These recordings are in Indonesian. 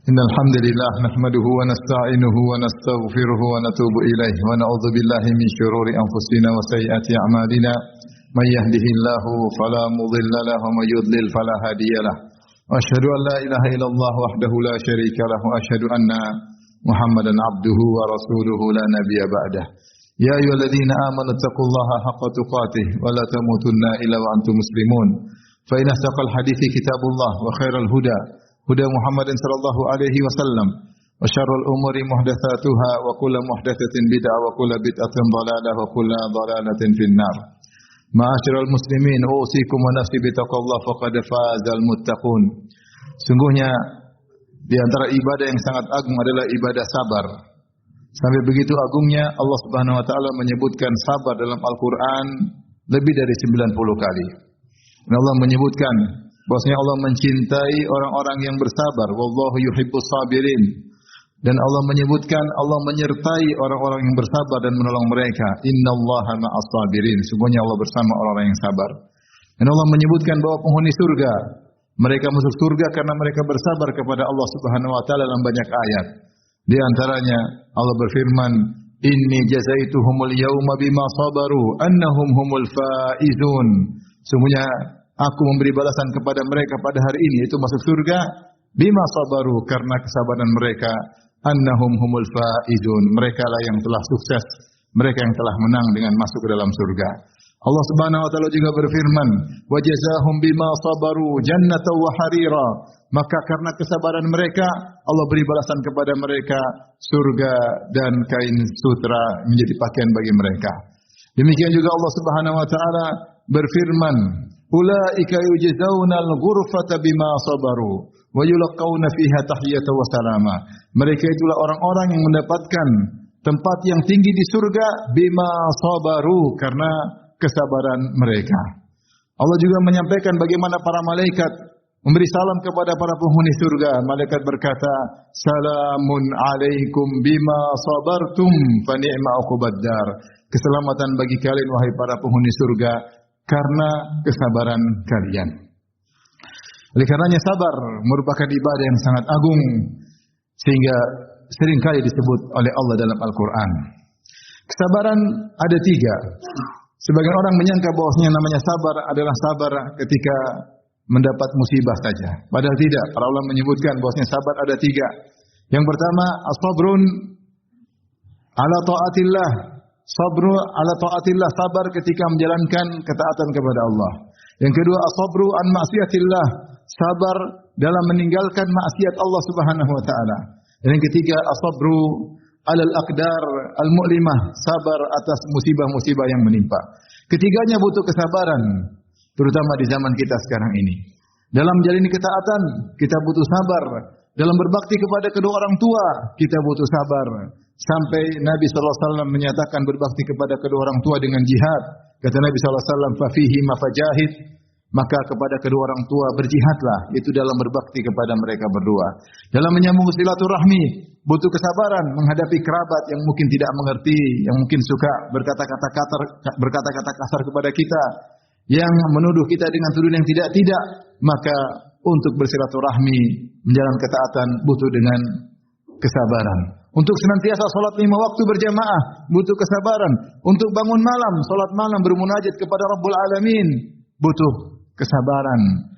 Innal hamdalillah nahmaduhu wa nasta'inuhu wa nastaghfiruhu wa natubu ilaihi wa na'udzu billahi min shururi anfusina wa sayyiati a'malina may yahdihillahu fala mudilla lahu wa may yudlil fala hadiyalah. Wa asyhadu an la ilaha illallah wahdahu la syarika lahu wa asyhadu anna Muhammadan abduhu wa rasuluhu la nabiyya ba'dah. Ya ayyuhalladzina amanu taqullaha haqqa tuqatih wa la tamutunna illa wa antum muslimun. Fa inna asdaqal hadithi kitabullah wa khairal huda huda Muhammadin sallallahu alaihi wasallam wa syarrul umuri muhdatsatuha wa kullu muhdatsatin bid'ah wa kullu bid'atin dhalalah wa kullu dhalalatin finnar. Ma'asyiral muslimin, usikum wa nafsi bitaqwallah faqad fazal muttaqun. Sungguhnya di antara ibadah yang sangat agung adalah ibadah sabar. Sampai begitu agungnya Allah Subhanahu wa taala menyebutkan sabar dalam Al-Qur'an lebih dari 90 kali. Dan Allah menyebutkan bahwasanya Allah mencintai orang-orang yang bersabar. Wallahu yuhibbus sabirin. Dan Allah menyebutkan Allah menyertai orang-orang yang bersabar dan menolong mereka. Innallaha ma'as sabirin. Sungguhnya Allah bersama orang-orang yang sabar. Dan Allah menyebutkan bahwa penghuni surga, mereka masuk surga karena mereka bersabar kepada Allah Subhanahu wa taala dalam banyak ayat. Di antaranya Allah berfirman, "Inni jazaituhumul yauma bima sabaru annahum humul faizun." Sungguhnya aku memberi balasan kepada mereka pada hari ini, yaitu masuk surga, bima sabaru, karena kesabaran mereka, annahum humul faizun, mereka lah yang telah sukses, mereka yang telah menang dengan masuk ke dalam surga. Allah Subhanahu wa taala juga berfirman, wa jazahum bima sabaru jannatan wa harira, maka karena kesabaran mereka Allah beri balasan kepada mereka surga dan kain sutra menjadi pakaian bagi mereka. Demikian juga Allah Subhanahu wa taala berfirman, ulaika yujzaunal ghurfata bima sabaru wa yulqauna fiha tahiyatan wa salama. Mereka itulah orang-orang yang mendapatkan tempat yang tinggi di surga bima sabaru, karena kesabaran mereka. Allah juga menyampaikan bagaimana para malaikat memberi salam kepada para penghuni surga. Malaikat berkata, salamun alaikum bima sabartum fa ni'ma uqbaddar. Keselamatan bagi kalian wahai para penghuni surga karena kesabaran kalian. Oleh karenanya sabar merupakan ibadah yang sangat agung sehingga sering kali disebut oleh Allah dalam Al-Quran. Kesabaran ada 3. Sebagian orang menyangka bahwasanya namanya sabar adalah sabar ketika mendapat musibah saja. Padahal tidak. Para ulama menyebutkan bahwasanya sabar ada 3. Yang pertama, as-sabrun ala taatillah. Sabru ala taatillah, sabar ketika menjalankan ketaatan kepada Allah. Yang kedua, as-sabru an ma'siyatillah, sabar dalam meninggalkan maksiat Allah Subhanahu wa taala. Dan yang ketiga, as-sabru alal aqdar al-mu'limah, sabar atas musibah-musibah yang menimpa. Ketiganya butuh kesabaran, terutama di zaman kita sekarang ini. Dalam menjalani ketaatan, kita butuh sabar. Dalam berbakti kepada kedua orang tua, kita butuh sabar. Sampai Nabi SAW menyatakan berbakti kepada kedua orang tua dengan jihad. Kata Nabi SAW, fafihi mafajahid, maka kepada kedua orang tua berjihadlah, itu dalam berbakti kepada mereka berdua. Dalam menyambung silaturahmi, butuh kesabaran menghadapi kerabat yang mungkin tidak mengerti, yang mungkin suka berkata-kata kasar kepada kita, yang menuduh kita dengan tuduhan yang tidak-tidak. Maka untuk bersilaturahmi, menjalankan ketaatan butuh dengan kesabaran. Untuk senantiasa salat 5 waktu berjamaah butuh kesabaran. Untuk bangun malam, salat malam bermunajat kepada Rabbul Alamin butuh kesabaran.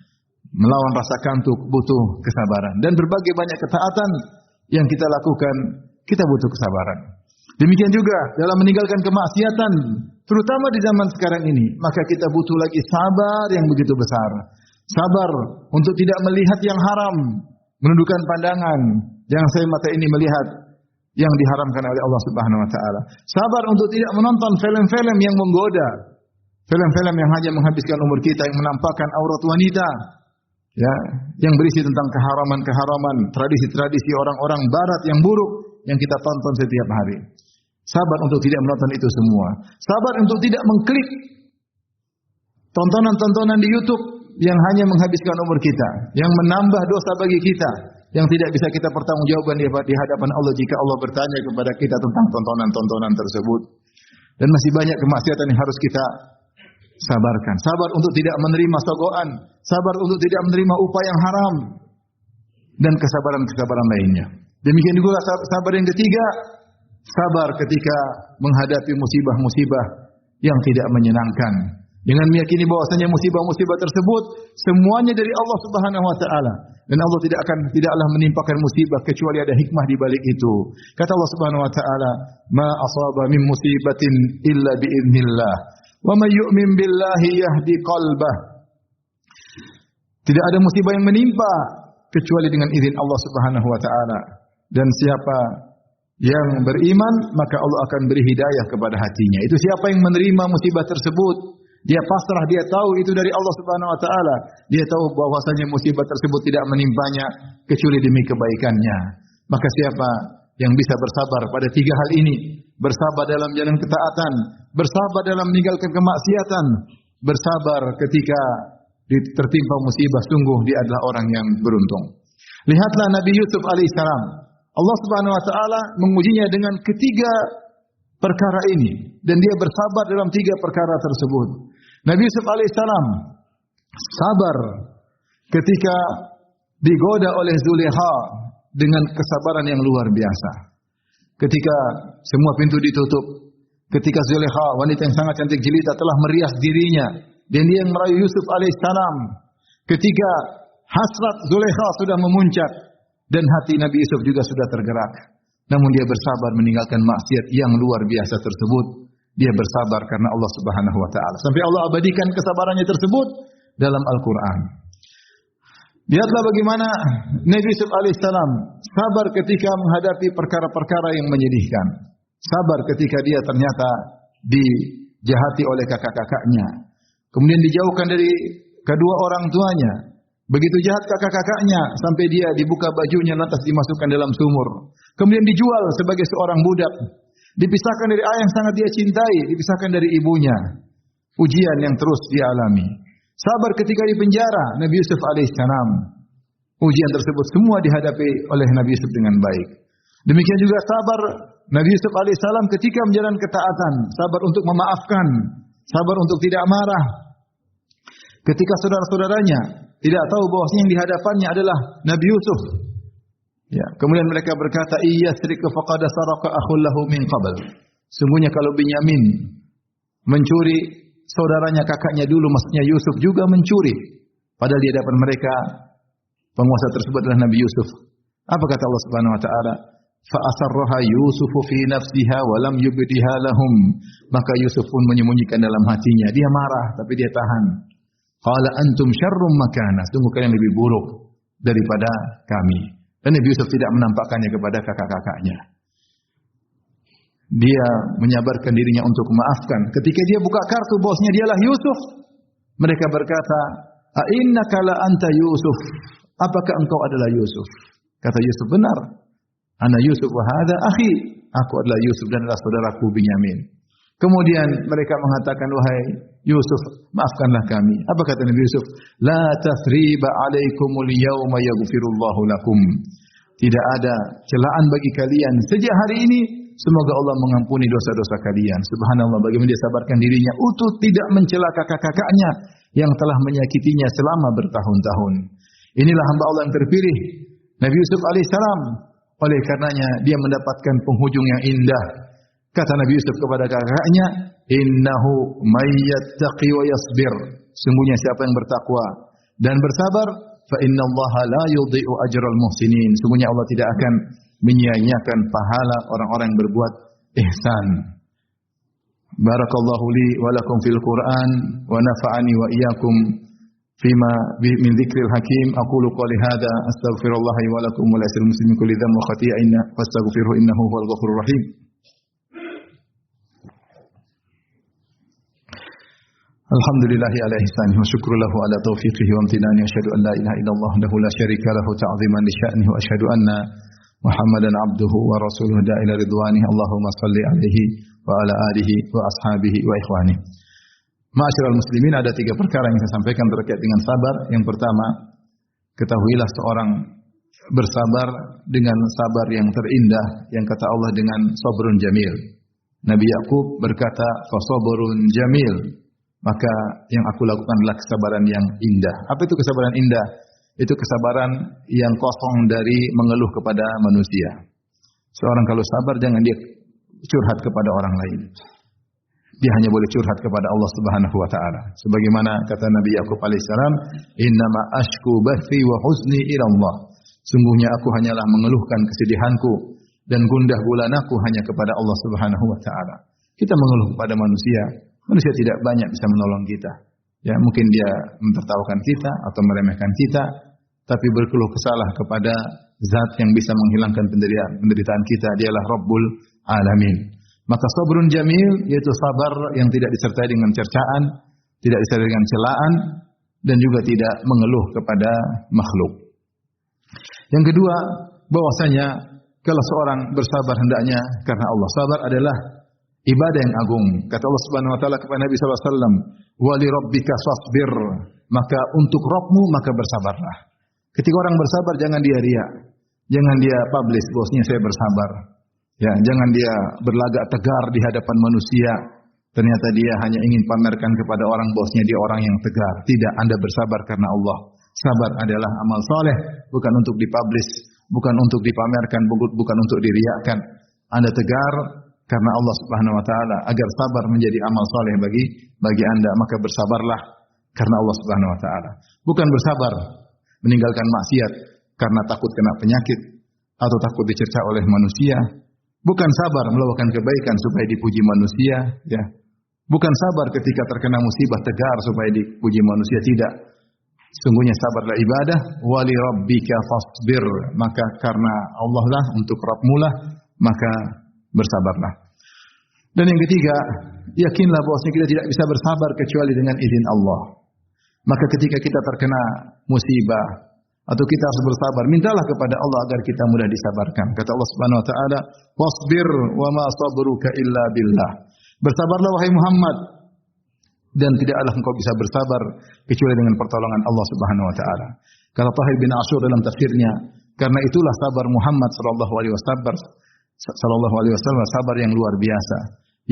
Melawan rasa kantuk butuh kesabaran. Dan berbagai banyak ketaatan yang kita lakukan, kita butuh kesabaran. Demikian juga dalam meninggalkan kemaksiatan, terutama di zaman sekarang ini, maka kita butuh lagi sabar yang begitu besar. Sabar untuk tidak melihat yang haram, menundukkan pandangan, jangan saya mata ini melihat yang diharamkan oleh Allah Subhanahu wa taala. Sabar untuk tidak menonton film-film yang menggoda, film-film yang hanya menghabiskan umur kita, yang menampakkan aurat wanita, ya, yang berisi tentang keharaman-keharaman, tradisi-tradisi orang-orang barat yang buruk yang kita tonton setiap hari. Sabar untuk tidak menonton itu semua. Sabar untuk tidak mengklik tontonan-tontonan di YouTube yang hanya menghabiskan umur kita, yang menambah dosa bagi kita, yang tidak bisa kita pertanggungjawabkan di hadapan Allah jika Allah bertanya kepada kita tentang tontonan-tontonan tersebut. Dan masih banyak kemaksiatan yang harus kita sabarkan. Sabar untuk tidak menerima sogokan, sabar untuk tidak menerima upah yang haram. dan kesabaran-kesabaran lainnya. Demikian juga sabar yang ketiga, sabar ketika menghadapi musibah-musibah yang tidak menyenangkan. Dengan meyakini bahwasanya musibah-musibah tersebut semuanya dari Allah Subhanahu wa taala dan Allah tidaklah menimpakan musibah kecuali ada hikmah di balik itu. Kata Allah Subhanahu wa taala, "Ma asaba min musibatin illa bi idznillah, wa may yu'min billahi yahdi qalbah." Tidak ada musibah yang menimpa kecuali dengan izin Allah Subhanahu wa taala. Dan siapa yang beriman maka Allah akan beri hidayah kepada hatinya. Itu siapa yang menerima musibah tersebut, dia pasrah, dia tahu itu dari Allah Subhanahu wa taala. Dia tahu bahwasanya musibah tersebut tidak menimpanya kecuali demi kebaikannya. Maka siapa yang bisa bersabar pada tiga hal ini, bersabar dalam jalan ketaatan, bersabar dalam meninggalkan kemaksiatan, bersabar ketika tertimpa musibah, sungguh dia adalah orang yang beruntung. Lihatlah Nabi Yusuf alaihissalam. Allah Subhanahu wa taala mengujinya dengan ketiga perkara ini dan dia bersabar dalam tiga perkara tersebut. Nabi Yusuf alaihissalam sabar ketika digoda oleh Zulekha dengan kesabaran yang luar biasa. Ketika semua pintu ditutup, ketika Zulekha, wanita yang sangat cantik jelita, telah merias dirinya dan dia yang merayu Yusuf alaihissalam. Ketika hasrat Zulekha sudah memuncak dan hati Nabi Yusuf juga sudah tergerak. Namun dia bersabar meninggalkan maksiat yang luar biasa tersebut. Dia bersabar karena Allah Subhanahu wa taala. Sampai Allah abadikan kesabarannya tersebut dalam Al-Qur'an. Lihatlah bagaimana Nabi Yusuf alaihissalam sabar ketika menghadapi perkara-perkara yang menyedihkan. Sabar ketika dia ternyata dijahati oleh kakak-kakaknya. Kemudian dijauhkan dari kedua orang tuanya. Begitu jahat kakak-kakaknya sampai dia dibuka bajunya lantas dimasukkan dalam sumur. Kemudian dijual sebagai seorang budak. Dipisahkan dari ayah yang sangat dia cintai, dipisahkan dari ibunya. Ujian yang terus dia alami. Sabar ketika di penjara Nabi Yusuf alaihissalam. Ujian tersebut semua dihadapi oleh Nabi Yusuf dengan baik. Demikian juga sabar Nabi Yusuf alaihissalam ketika menjalankan ketaatan, sabar untuk memaafkan, sabar untuk tidak marah. Ketika saudara-saudaranya tidak tahu bahwasanya yang dihadapannya adalah Nabi Yusuf. Ya, kemudian mereka berkata, "Iyasrika faqad saraka akhul lahu min qabl." Sungguhnya kalau Binyamin mencuri, saudaranya kakaknya dulu maksudnya Yusuf juga mencuri. Padahal di hadapan mereka penguasa tersebut adalah Nabi Yusuf. Apa kata Allah Subhanahu wa taala? Fa asarraha Yusufu fi nafsiha wa lam yubdiha lahum. Maka Yusuf pun menyembunyikan dalam hatinya. Dia marah tapi dia tahan. Qala antum syarrum makana. Sungguh kalian lebih buruk daripada kami. Dan Nabi Yusuf tidak menampakkannya kepada kakak-kakaknya. Dia menyabarkan dirinya untuk memaafkan. Ketika dia buka kartu bosnya dialah Yusuf. Mereka berkata, "A'innaka la anta Yusuf?" Apakah engkau adalah Yusuf? Kata Yusuf, "Benar. Ana Yusuf wa hadha akhi." Aku adalah Yusuf dan adalah saudaraku Binyamin. Kemudian mereka mengatakan, "Wahai Yusuf, maafkanlah kami." Apa kata Nabi Yusuf? "La tathriba 'alaikumul yawma yaghfirullahu lakum." Tidak ada celaan bagi kalian sejak hari ini. Semoga Allah mengampuni dosa-dosa kalian. Subhanallah, bagaimana dia sabarkan dirinya untuk tidak mencela kakak-kakaknya yang telah menyakitinya selama bertahun-tahun. Inilah hamba Allah yang terpilih, Nabi Yusuf alaihissalam. Oleh karenanya dia mendapatkan penghujung yang indah. Kata Nabi Yusuf kepada kakaknya, "Innahu may yattaqi wa yasbir." Sungguhnya siapa yang bertakwa dan bersabar, fa innallaha la yudhi'u ajral muhsinin. Sungguhnya Allah tidak akan menyia-nyiakan pahala orang-orang yang berbuat ihsan. Barakallahu li wa lakum fil Qur'an wa nafa'ani wa iyyakum fima min dzikril hakim. Aqulu qouli hadza astaghfirullah wa lakum wa lisal muslimin kulli dhanbin wa khati'atin fastaghfiruhu innahu huwal ghafurur rahim. Alhamdulillahi ala ihsanihi wa syukru lahu ala taufiqihi wa amtinani wa asyhadu an la ilaha illallah wahdahu la syarika lahu ta'ziman li sya'nihi wa asyhadu anna Muhammadan abduhu wa rasuluhu da'ila ridwanihi. Allahumma salli alaihi wa ala alihi wa ashabihi wa ikhwanihi. Ma'asyiral muslimin, ada tiga perkara yang saya sampaikan terkait dengan sabar. Yang pertama, ketahuilah seorang bersabar dengan sabar yang terindah yang kata Allah dengan sabrun jamil. Nabi Yakub berkata, "Fa sabrun jamil." Maka yang aku lakukan adalah kesabaran yang indah. Apa itu kesabaran indah? itu kesabaran yang kosong dari mengeluh kepada manusia. Seorang kalau sabar jangan dia curhat kepada orang lain. Dia hanya boleh curhat kepada Allah Subhanahu wa taala. Sebagaimana kata Nabi Yakub alaihissalam, "Innama ashku bathi wa huzni ila Allah." Sungguhnya aku hanyalah mengeluhkan kesedihanku dan gundah gulanaku hanya kepada Allah Subhanahu wa taala. Kita mengeluh kepada manusia, manusia tidak banyak bisa menolong kita. Ya, mungkin dia mentertawakan kita atau meremehkan kita, tapi berkeluh kesalah kepada Zat yang bisa menghilangkan penderitaan kita, dialah Rabbul Alamin. Maka sabrun jamil yaitu sabar yang tidak disertai dengan cercaan, tidak disertai dengan celaan, dan juga tidak mengeluh kepada makhluk. Yang kedua, bahwasanya kalau seorang bersabar hendaknya karena Allah. Sabar adalah ibadah yang agung. Kata Allah Subhanahu wa taala kepada Nabi sallallahu alaihi wasallam, "Wa li rabbika fasbir." Maka untuk Rabbmu maka bersabarlah. Ketika orang bersabar jangan dia riya. Jangan dia publish bosnya saya bersabar. Ya, jangan dia berlagak tegar di hadapan manusia. Ternyata dia hanya ingin pamerkan kepada orang bosnya dia orang yang tegar. Tidak, Anda bersabar karena Allah. Sabar adalah amal soleh, bukan untuk dipublish, bukan untuk dipamerkan, bukan untuk diriakan. Anda tegar karena Allah Subhanahu wa taala agar sabar menjadi amal soleh bagi Anda, maka bersabarlah karena Allah Subhanahu wa taala. Bukan bersabar meninggalkan maksiat karena takut kena penyakit atau takut dicerca oleh manusia. Bukan sabar melakukan kebaikan supaya dipuji manusia, ya. Bukan sabar ketika terkena musibah tegar supaya dipuji manusia, tidak. Sungguhnya sabarlah ibadah, wali rabbika fasbir, maka karena Allah lah, untuk Rabbmu lah, maka bersabarlah. Dan yang ketiga, yakinlah bahwa kita tidak bisa bersabar kecuali dengan izin Allah. Maka ketika kita terkena musibah atau kita harus bersabar, mintalah kepada Allah agar kita mudah disabarkan. Kata Allah Subhanahu wa taala, "Wasbir wa ma sabruka illa billah." Bersabarlah wahai Muhammad, dan tidaklah engkau bisa bersabar kecuali dengan pertolongan Allah Subhanahu wa taala. Kata Tahir bin Ashur dalam tafsirnya, karena itulah sabar Muhammad sallallahu alaihi wasallam sabar yang luar biasa,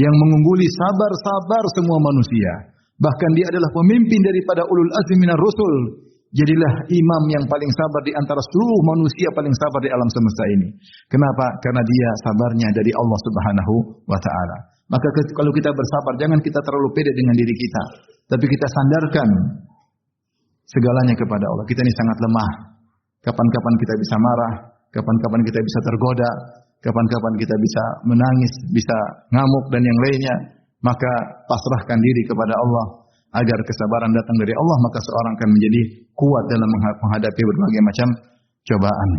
yang mengungguli sabar-sabar semua manusia. Bahkan dia adalah pemimpin daripada ulul azmi minar rusul. Jadilah imam yang paling sabar di antara seluruh manusia, paling sabar di alam semesta ini. Kenapa? Karena dia sabarnya dari Allah Subhanahu wa taala. Maka kalau kita bersabar, jangan kita terlalu pede dengan diri kita, tapi kita sandarkan segalanya kepada Allah. Kita ini sangat lemah. Kapan-kapan kita bisa marah, kapan-kapan kita bisa tergoda, kapan-kapan kita bisa menangis, bisa ngamuk dan yang lainnya. Maka pasrahkan diri kepada Allah agar kesabaran datang dari Allah, maka seorang akan menjadi kuat dalam menghadapi berbagai macam cobaan.